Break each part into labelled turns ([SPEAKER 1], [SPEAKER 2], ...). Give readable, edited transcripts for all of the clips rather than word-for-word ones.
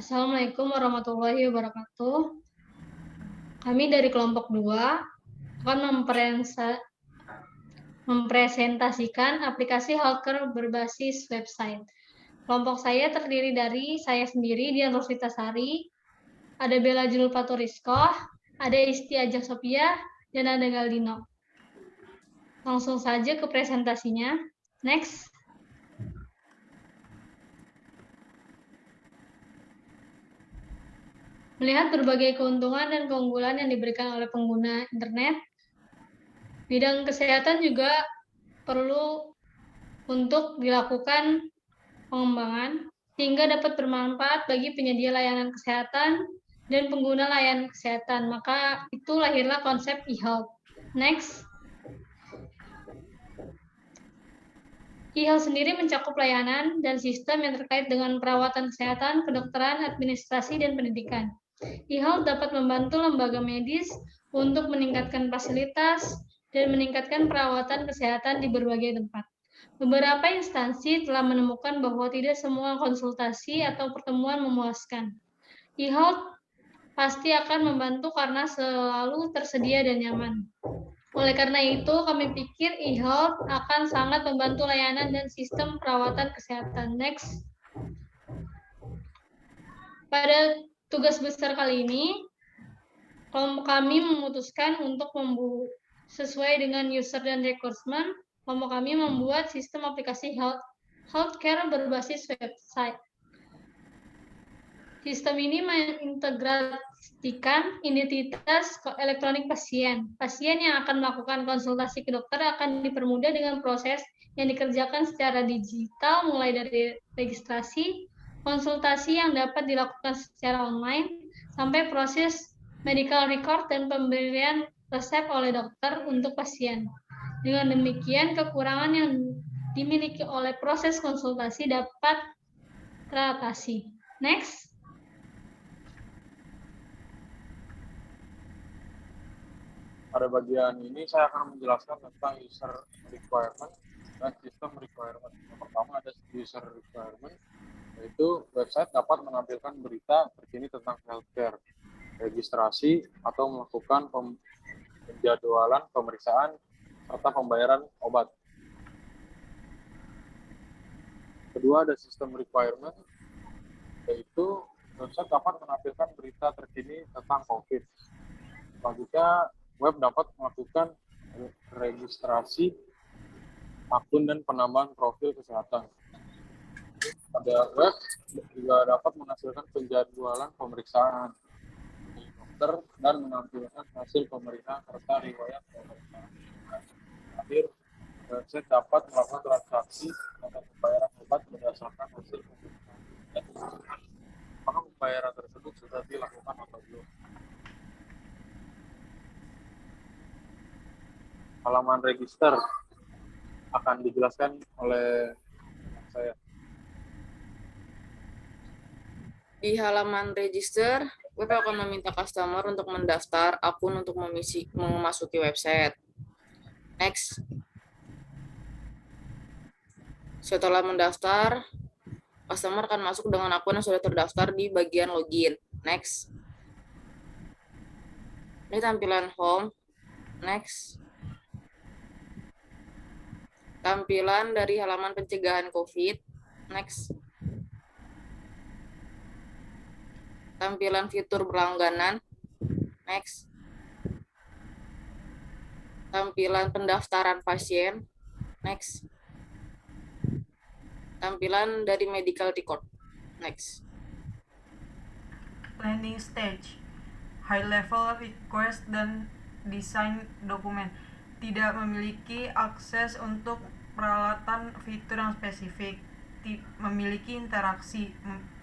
[SPEAKER 1] Assalamualaikum warahmatullahi wabarakatuh. Kami dari kelompok 2 akan mempresentasikan aplikasi Halker berbasis website. Kelompok saya terdiri dari saya sendiri, Dian Rosvitasari, ada Bella Julpaturiskoh, ada Isti Ajak Sophia, dan ada Galdino. Langsung saja ke presentasinya. Next. Melihat berbagai keuntungan dan keunggulan yang diberikan oleh pengguna internet, bidang kesehatan juga perlu untuk dilakukan pengembangan sehingga dapat bermanfaat bagi penyedia layanan kesehatan dan pengguna layanan kesehatan. Maka itu lahirlah konsep e-health. Next. E-health sendiri mencakup layanan dan sistem yang terkait dengan perawatan kesehatan, kedokteran, administrasi, dan pendidikan. E-health dapat membantu lembaga medis untuk meningkatkan fasilitas dan meningkatkan perawatan kesehatan di berbagai tempat. Beberapa instansi telah menemukan bahwa tidak semua konsultasi atau pertemuan memuaskan. E-health pasti akan membantu karena selalu tersedia dan nyaman. Oleh karena itu, kami pikir e-health akan sangat membantu layanan dan sistem perawatan kesehatan. Next. Pada tugas besar kali ini, kelompok kami memutuskan untuk sesuai dengan user dan requirement, kelompok kami membuat sistem aplikasi healthcare berbasis website. Sistem ini mengintegrasikan identitas elektronik pasien. Pasien yang akan melakukan konsultasi ke dokter akan dipermudah dengan proses yang dikerjakan secara digital, mulai dari registrasi, konsultasi yang dapat dilakukan secara online, sampai proses medical record dan pemberian resep oleh dokter untuk pasien. Dengan demikian, kekurangan yang dimiliki oleh proses konsultasi dapat teratasi. Next.
[SPEAKER 2] Pada bagian ini saya akan menjelaskan tentang user requirement dan sistem requirement. Yang pertama ada user requirement, yaitu website dapat menampilkan berita terkini tentang healthcare, registrasi atau melakukan penjadwalan pemeriksaan serta pembayaran obat. Kedua ada sistem requirement, yaitu website dapat menampilkan berita terkini tentang COVID. Selanjutnya web dapat melakukan registrasi akun dan penambahan profil kesehatan. Pada web juga dapat menghasilkan penjadwalan pemeriksaan di dokter dan menampilkan hasil pemeriksaan serta riwayat pemeriksaan. Terakhir, website dapat melakukan transaksi atau pembayaran obat berdasarkan hasil pemeriksaan. Apakah pembayaran tersebut sudah dilakukan atau belum? Halaman register akan dijelaskan oleh saya.
[SPEAKER 3] Di halaman register, web akan meminta customer untuk mendaftar akun untuk memasuki website. Next. Setelah mendaftar, customer akan masuk dengan akun yang sudah terdaftar di bagian login. Next. Ini tampilan home. Next. Tampilan dari halaman pencegahan COVID. Next. Tampilan fitur berlangganan. Next. Tampilan pendaftaran pasien. Next. Tampilan dari medical record. Next.
[SPEAKER 4] Landing stage, high level request dan desain dokumen. Tidak memiliki akses untuk peralatan fitur yang spesifik. Memiliki interaksi,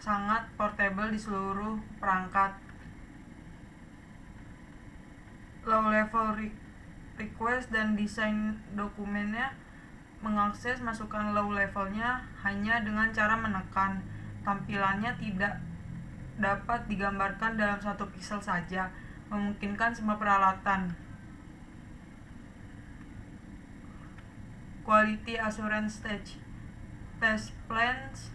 [SPEAKER 4] sangat portable di seluruh perangkat. Low level request dan desain dokumennya mengakses masukan low levelnya hanya dengan cara menekan. Tampilannya tidak dapat digambarkan dalam 1 pixel saja, memungkinkan semua peralatan. Quality assurance stage, test plans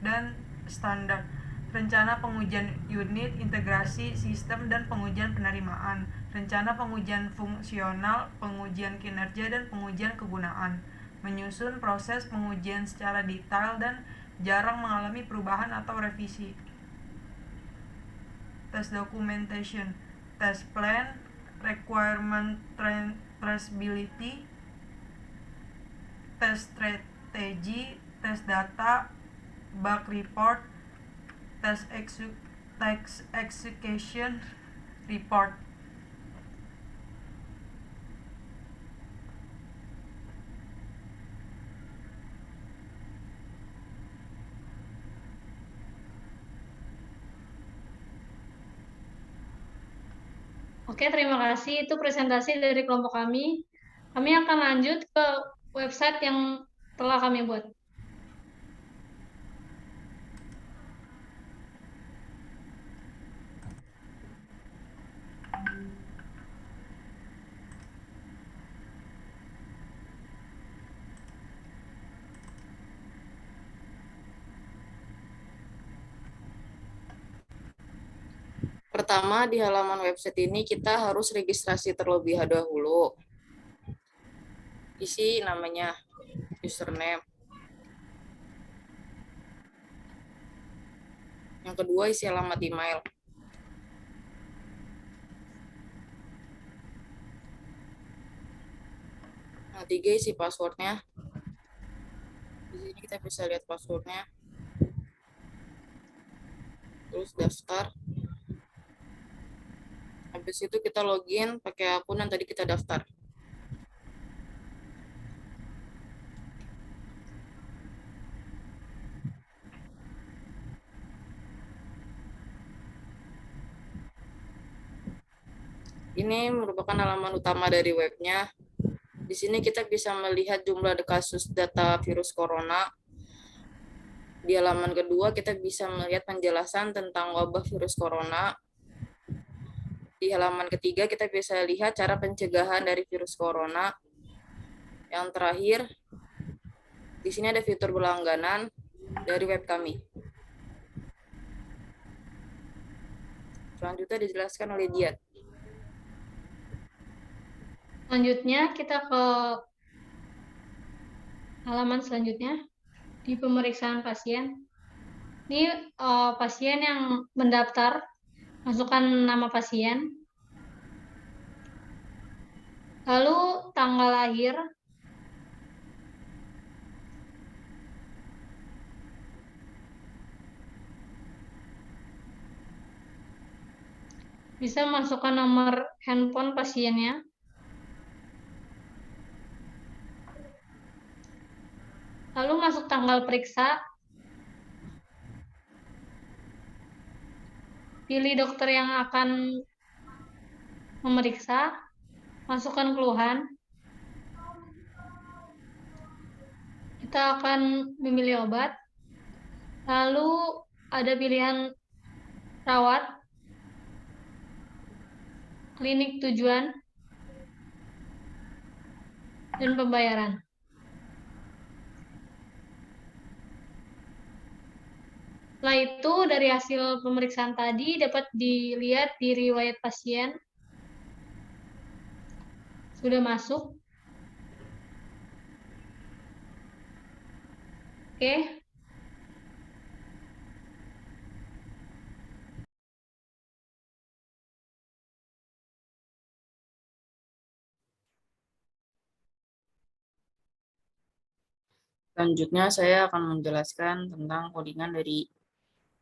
[SPEAKER 4] dan standar. rencana pengujian unit, integrasi, sistem, dan pengujian penerimaan, rencana pengujian fungsional, pengujian kinerja, dan pengujian kegunaan, menyusun proses pengujian secara detail dan jarang mengalami perubahan atau revisi. Test documentation, test plan, requirement traceability, test strategi, test data, bug report, test execution report.
[SPEAKER 1] Oke, terima kasih. Itu presentasi dari kelompok kami. Kami akan lanjut ke website yang telah kami buat.
[SPEAKER 3] Pertama, di halaman website ini kita harus registrasi terlebih dahulu. Isi namanya, username. Yang kedua, isi alamat email. Yang ketiga, isi passwordnya. Di sini kita bisa lihat passwordnya. Terus daftar. Habis itu kita login pakai akun yang tadi kita daftar. Ini merupakan halaman utama dari webnya. Di sini kita bisa melihat jumlah kasus data virus corona. Di halaman kedua kita bisa melihat penjelasan tentang wabah virus corona. Di halaman ketiga kita bisa lihat cara pencegahan dari virus corona. Yang terakhir, di sini ada fitur berlangganan dari web kami. Selanjutnya dijelaskan oleh Dian.
[SPEAKER 1] Selanjutnya kita ke halaman selanjutnya di pemeriksaan pasien. Ini pasien yang mendaftar, masukkan nama pasien, lalu tanggal lahir, bisa masukkan nomor handphone pasiennya, lalu masuk tanggal periksa, pilih dokter yang akan memeriksa, masukkan keluhan. Kita akan memilih obat. Lalu ada pilihan rawat, klinik tujuan, dan pembayaran. Setelah itu, dari hasil pemeriksaan tadi dapat dilihat di riwayat pasien. Sudah masuk. Oke.
[SPEAKER 3] Selanjutnya saya akan menjelaskan tentang codingan dari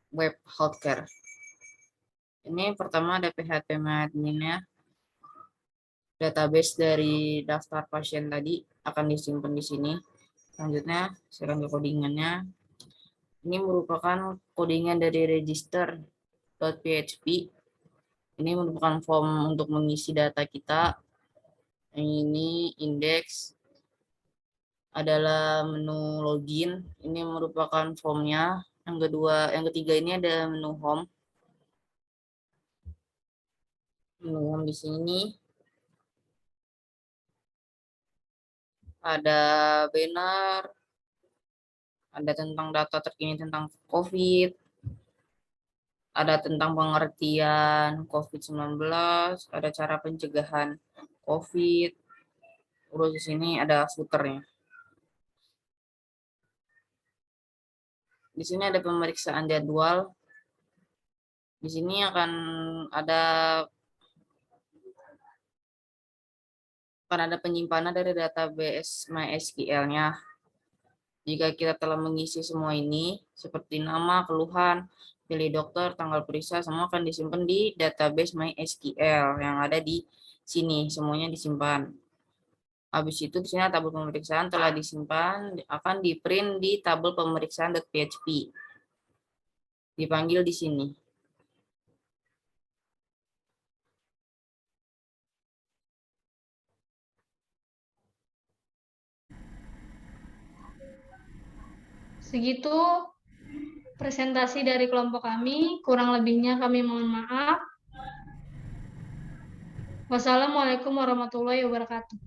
[SPEAKER 3] web healthcare. Ini pertama ada PHP-adminnya. Database dari daftar pasien tadi akan disimpan di sini. Selanjutnya saya akan ke codingannya. Ini merupakan codingan dari register.php. Ini merupakan form untuk mengisi data kita. Yang ini indeks adalah menu login. Ini merupakan formnya. Yang ketiga ini ada menu home. Menu home di sini ada banner, ada tentang data terkini tentang COVID, ada tentang pengertian COVID-19, ada cara pencegahan COVID, terus di sini ada footernya. Di sini ada pemeriksaan jadwal. Di sini akan ada penyimpanan dari database MySQL-nya. Jika kita telah mengisi semua ini, seperti nama, keluhan, pilih dokter, tanggal periksa, semua akan disimpan di database MySQL yang ada di sini. Semuanya disimpan. Habis itu di sini tabel pemeriksaan telah disimpan, akan di-print di tabel pemeriksaan.php. Dipanggil di sini.
[SPEAKER 1] Segitu presentasi dari kelompok kami. Kurang lebihnya kami mohon maaf. Wassalamualaikum warahmatullahi wabarakatuh.